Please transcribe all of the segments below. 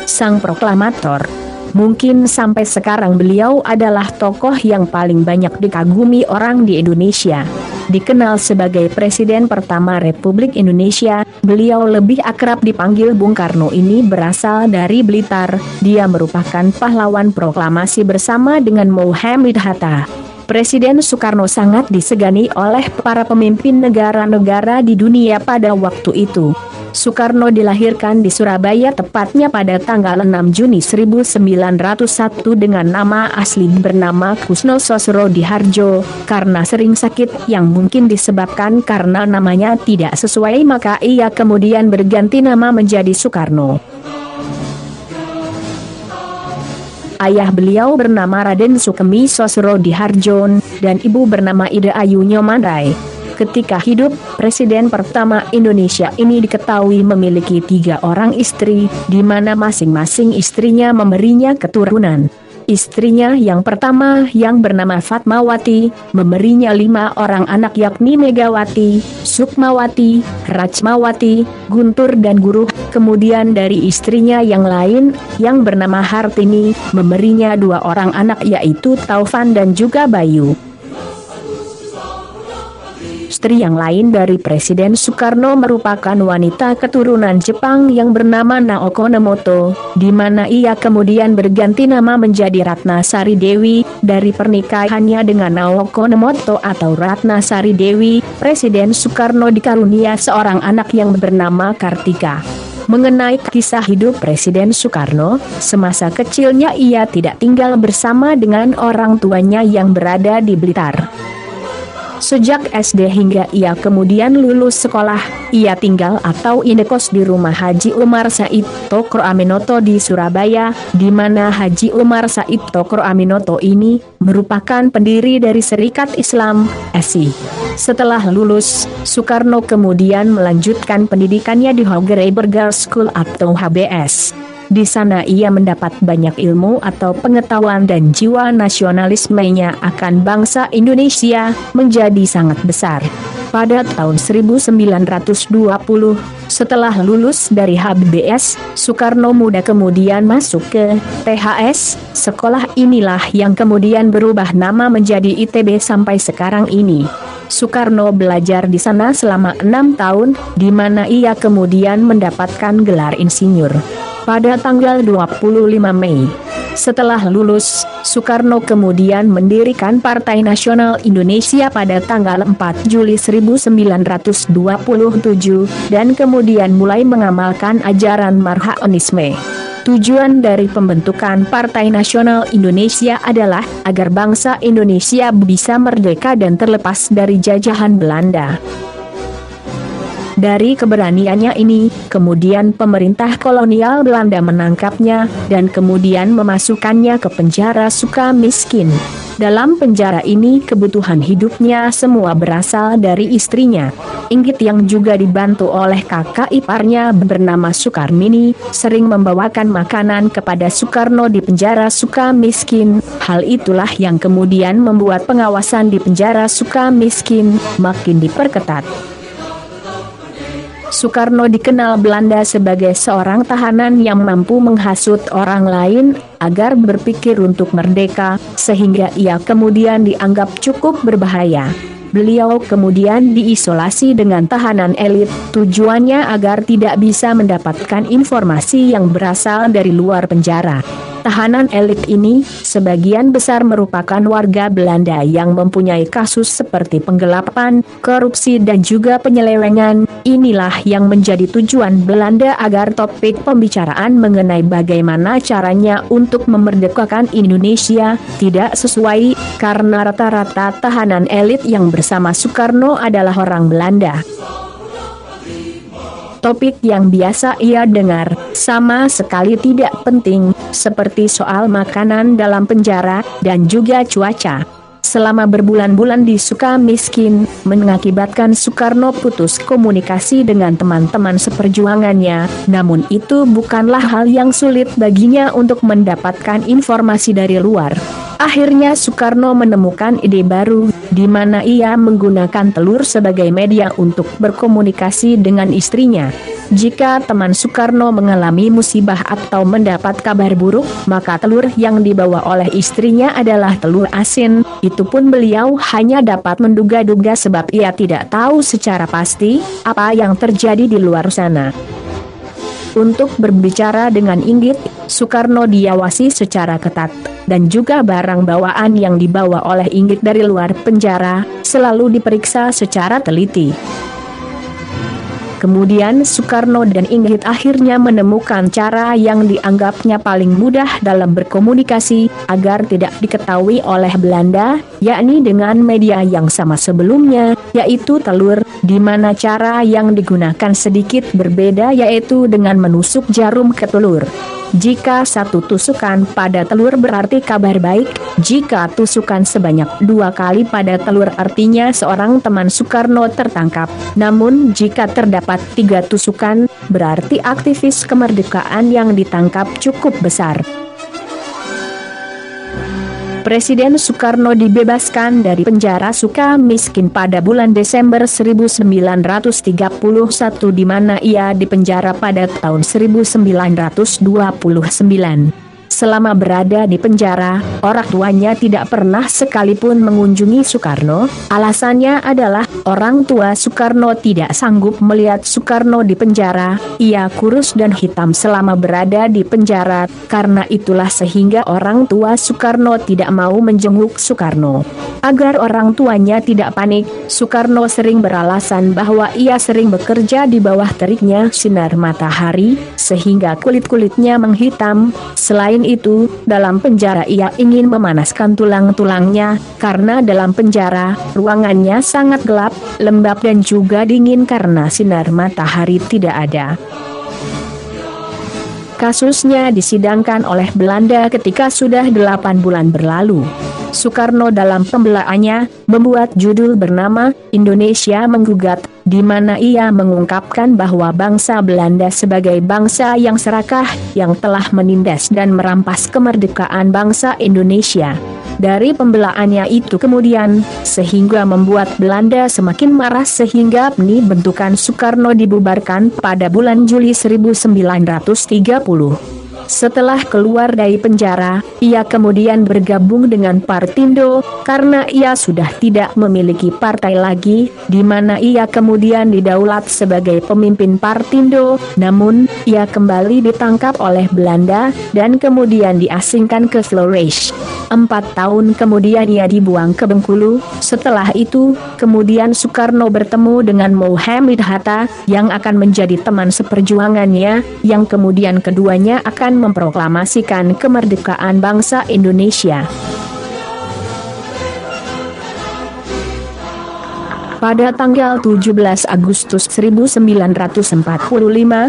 Sang proklamator. Mungkin sampai sekarang beliau adalah tokoh yang paling banyak dikagumi orang di Indonesia. Dikenal sebagai Presiden pertama Republik Indonesia, beliau lebih akrab dipanggil Bung Karno ini berasal dari Blitar. Dia merupakan pahlawan proklamasi bersama dengan Muhammad Hatta. Presiden Soekarno sangat disegani oleh para pemimpin negara-negara di dunia pada waktu itu. Soekarno dilahirkan di Surabaya tepatnya pada tanggal 6 Juni 1901 dengan nama asli bernama Kusno Sosrodihardjo. Karena sering sakit yang mungkin disebabkan karena namanya tidak sesuai, maka ia kemudian berganti nama menjadi Soekarno. Ayah beliau bernama Raden Sukemi Sosrodihardjo dan ibu bernama Ida Ayu Nyomanrai. Ketika hidup, Presiden pertama Indonesia ini diketahui memiliki 3 orang istri, di mana masing-masing istrinya memberinya keturunan. Istrinya yang pertama yang bernama Fatmawati, memberinya 5 orang anak yakni Megawati, Sukmawati, Rachmawati, Guntur dan Guruh. Kemudian dari istrinya yang lain, yang bernama Hartini, memberinya 2 orang anak yaitu Taufan dan juga Bayu. Istri yang lain dari Presiden Soekarno merupakan wanita keturunan Jepang yang bernama Naoko Nemoto, di mana ia kemudian berganti nama menjadi Ratnasari Dewi. Dari pernikahannya dengan Naoko Nemoto atau Ratnasari Dewi, Presiden Soekarno dikarunia seorang anak yang bernama Kartika. Mengenai kisah hidup Presiden Soekarno, semasa kecilnya ia tidak tinggal bersama dengan orang tuanya yang berada di Blitar. Sejak SD hingga ia kemudian lulus sekolah, ia tinggal atau indekos di rumah Haji Umar Said Tokro Aminoto di Surabaya, di mana Haji Umar Said Tokro Aminoto ini merupakan pendiri dari Serikat Islam, SI. Setelah lulus, Soekarno kemudian melanjutkan pendidikannya di Hogereber Girls School atau HBS. Di sana ia mendapat banyak ilmu atau pengetahuan dan jiwa nasionalismenya akan bangsa Indonesia menjadi sangat besar. Pada tahun 1920, setelah lulus dari HBS, Soekarno Muda kemudian masuk ke THS. Sekolah inilah yang kemudian berubah nama menjadi ITB sampai sekarang ini. Soekarno belajar di sana selama 6 tahun, di mana ia kemudian mendapatkan gelar insinyur. Pada tanggal 25 Mei, setelah lulus, Soekarno kemudian mendirikan Partai Nasional Indonesia pada tanggal 4 Juli 1927, dan kemudian mulai mengamalkan ajaran Marhaonisme. Tujuan dari pembentukan Partai Nasional Indonesia adalah agar bangsa Indonesia bisa merdeka dan terlepas dari jajahan Belanda. Dari keberaniannya ini, kemudian pemerintah kolonial Belanda menangkapnya, dan kemudian memasukkannya ke penjara Sukamiskin. Dalam penjara ini kebutuhan hidupnya semua berasal dari istrinya, Inggit yang juga dibantu oleh kakak iparnya bernama Sukarmini, sering membawakan makanan kepada Soekarno di penjara Sukamiskin. Hal itulah yang kemudian membuat pengawasan di penjara Sukamiskin makin diperketat. Soekarno dikenal Belanda sebagai seorang tahanan yang mampu menghasut orang lain agar berpikir untuk merdeka, sehingga ia kemudian dianggap cukup berbahaya. Beliau kemudian diisolasi dengan tahanan elit, tujuannya agar tidak bisa mendapatkan informasi yang berasal dari luar penjara. Tahanan elit ini, sebagian besar merupakan warga Belanda yang mempunyai kasus seperti penggelapan, korupsi dan juga penyelewengan. Inilah yang menjadi tujuan Belanda agar topik pembicaraan mengenai bagaimana caranya untuk memerdekakan Indonesia tidak sesuai, karena rata-rata tahanan elit yang bersama Soekarno adalah orang Belanda. Topik yang biasa ia dengar sama sekali tidak penting, seperti soal makanan dalam penjara dan juga cuaca. Selama berbulan-bulan di Sukamiskin, mengakibatkan Soekarno putus komunikasi dengan teman-teman seperjuangannya. Namun itu bukanlah hal yang sulit baginya untuk mendapatkan informasi dari luar. Akhirnya Soekarno menemukan ide baru, di mana ia menggunakan telur sebagai media untuk berkomunikasi dengan istrinya. Jika teman Soekarno mengalami musibah atau mendapat kabar buruk, maka telur yang dibawa oleh istrinya adalah telur asin. Itu pun beliau hanya dapat menduga-duga sebab ia tidak tahu secara pasti apa yang terjadi di luar sana. Untuk berbicara dengan Inggit, Soekarno diawasi secara ketat, dan juga barang bawaan yang dibawa oleh Inggit dari luar penjara selalu diperiksa secara teliti. Kemudian Soekarno dan Inggit akhirnya menemukan cara yang dianggapnya paling mudah dalam berkomunikasi agar tidak diketahui oleh Belanda, yakni dengan media yang sama sebelumnya, yaitu telur, di mana cara yang digunakan sedikit berbeda yaitu dengan menusuk jarum ke telur. Jika satu tusukan pada telur berarti kabar baik, jika tusukan sebanyak 2 kali pada telur artinya seorang teman Soekarno tertangkap. Namun jika terdapat 3 tusukan, berarti aktivis kemerdekaan yang ditangkap cukup besar. Presiden Soekarno dibebaskan dari penjara Sukamiskin pada bulan Desember 1931 di mana ia dipenjara pada tahun 1929. Selama berada di penjara, orang tuanya tidak pernah sekalipun mengunjungi Soekarno. Alasannya adalah orang tua Soekarno tidak sanggup melihat Soekarno di penjara. Ia kurus dan hitam selama berada di penjara, karena itulah sehingga orang tua Soekarno tidak mau menjenguk Soekarno. Agar orang tuanya tidak panik, Soekarno sering beralasan bahwa ia sering bekerja di bawah teriknya sinar matahari, sehingga kulit-kulitnya menghitam. Selain itu, dalam penjara ia ingin memanaskan tulang-tulangnya, karena dalam penjara, ruangannya sangat gelap, lembab dan juga dingin karena sinar matahari tidak ada. Kasusnya disidangkan oleh Belanda ketika sudah 8 bulan berlalu. Soekarno dalam pembelaannya membuat judul bernama Indonesia Menggugat, di mana ia mengungkapkan bahwa bangsa Belanda sebagai bangsa yang serakah, yang telah menindas dan merampas kemerdekaan bangsa Indonesia. Dari pembelaannya itu kemudian, sehingga membuat Belanda semakin marah sehingga bentukan Soekarno dibubarkan pada bulan Juli 1930. Setelah keluar dari penjara, ia kemudian bergabung dengan Partindo, karena ia sudah tidak memiliki partai lagi, di mana ia kemudian didaulat sebagai pemimpin Partindo. Namun, ia kembali ditangkap oleh Belanda, dan kemudian diasingkan ke Flores. 4 tahun kemudian ia dibuang ke Bengkulu. Setelah itu, kemudian Soekarno bertemu dengan Muhammad Hatta, yang akan menjadi teman seperjuangannya, yang kemudian keduanya akan memproklamasikan kemerdekaan bangsa Indonesia. Pada tanggal 17 Agustus 1945,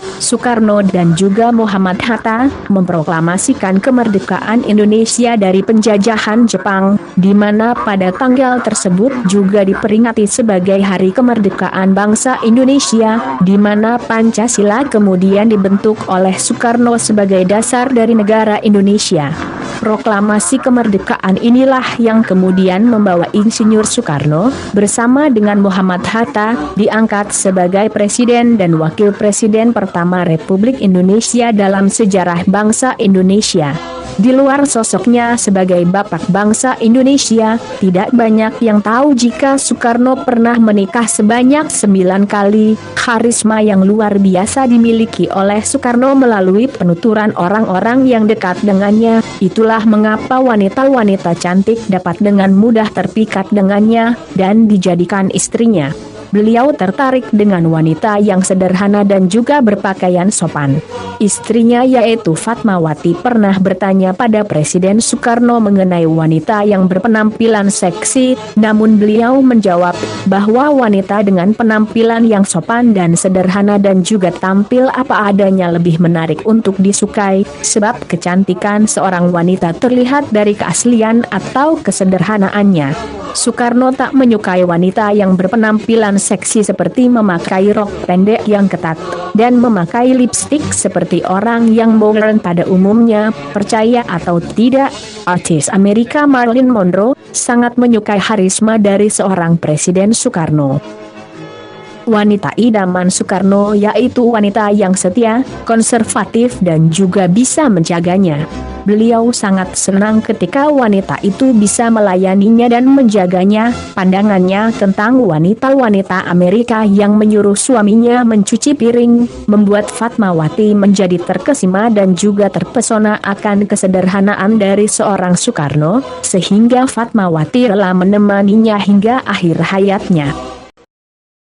Soekarno dan juga Muhammad Hatta memproklamasikan kemerdekaan Indonesia dari penjajahan Jepang, di mana pada tanggal tersebut juga diperingati sebagai Hari Kemerdekaan Bangsa Indonesia, di mana Pancasila kemudian dibentuk oleh Soekarno sebagai dasar dari negara Indonesia. Proklamasi kemerdekaan inilah yang kemudian membawa Insinyur Soekarno bersama dengan Muhammad Hatta diangkat sebagai Presiden dan Wakil Presiden pertama Republik Indonesia dalam sejarah bangsa Indonesia. Di luar sosoknya sebagai Bapak Bangsa Indonesia, tidak banyak yang tahu jika Soekarno pernah menikah sebanyak 9 kali. Karisma yang luar biasa dimiliki oleh Soekarno melalui penuturan orang-orang yang dekat dengannya. Itulah mengapa wanita-wanita cantik dapat dengan mudah terpikat dengannya dan dijadikan istrinya. Beliau tertarik dengan wanita yang sederhana dan juga berpakaian sopan. Istrinya yaitu Fatmawati pernah bertanya pada Presiden Soekarno mengenai wanita yang berpenampilan seksi, namun beliau menjawab bahwa wanita dengan penampilan yang sopan dan sederhana dan juga tampil apa adanya lebih menarik untuk disukai, sebab kecantikan seorang wanita terlihat dari keaslian atau kesederhanaannya. Soekarno tak menyukai wanita yang berpenampilan penampilan seksi seperti memakai rok pendek yang ketat, dan memakai lipstik seperti orang yang modern pada umumnya. Percaya atau tidak, artis Amerika Marilyn Monroe sangat menyukai harisma dari seorang Presiden Soekarno. Wanita idaman Soekarno yaitu wanita yang setia, konservatif dan juga bisa menjaganya. Beliau sangat senang ketika wanita itu bisa melayaninya dan menjaganya. Pandangannya tentang wanita-wanita Amerika yang menyuruh suaminya mencuci piring, membuat Fatmawati menjadi terkesima dan juga terpesona akan kesederhanaan dari seorang Soekarno, sehingga Fatmawati rela menemaninya hingga akhir hayatnya.